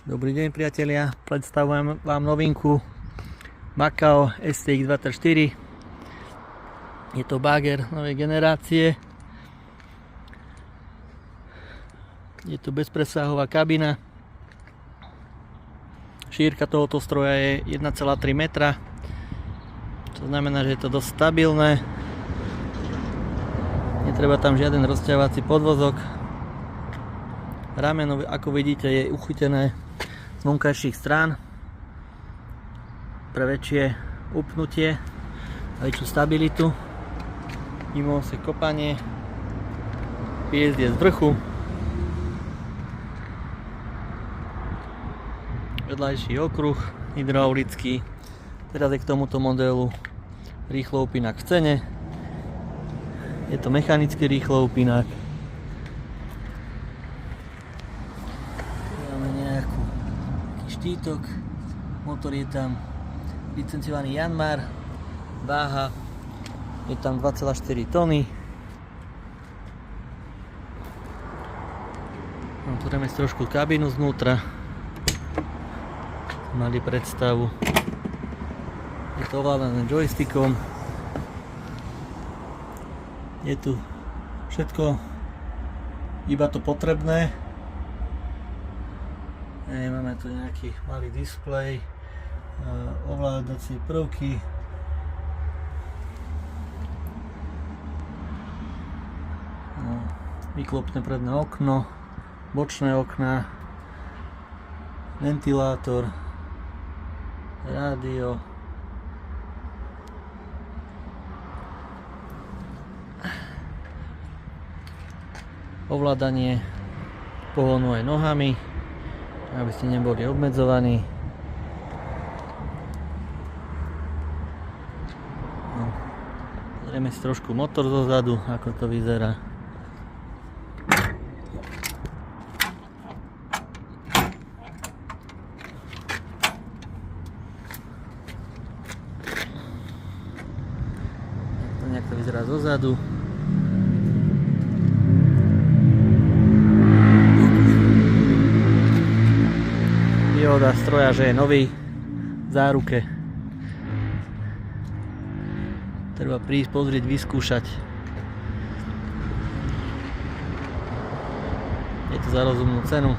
Dobrý deň priatelia, predstavujem vám novinku Makao STX 24. Je to bager novej generácie. Je tu bezpresahová kabina. Šírka tohoto stroja je 1,3 metra. To znamená, že je to dosť stabilné. Netreba tam žiaden rozťahovací podvozok. Rameno, ako vidíte, je uchytené z vonkajších strán pre väčšie upnutie a väčšiu stabilitu. Mimosek kopanie, piezd je z vrchu, vedľajší okruh hydraulický. Teraz je k tomuto modelu rýchloupínák v cene. Je to mechanický rýchloupínák. Štítok, motor je tam licenciovaný Yanmar, váha je tam 2,4 tony. Otvoríme si trošku kabínu znútra, mali predstavu. Je to ovládané joystickom. Je tu všetko iba to potrebné. Máme tu nejaký malý displej, ovládacie prvky, vyklopné predné okno, bočné okná, ventilátor, rádio, ovládanie pohonu aj nohami, aby ste neboli obmedzovaní. Pozrieme si trošku motor zozadu, ako to vyzerá. Nejak to vyzerá zozadu. Výhoda stroja, že je nový v záruke. Treba prísť, pozrieť, vyskúšať. Je to za rozumnú cenu.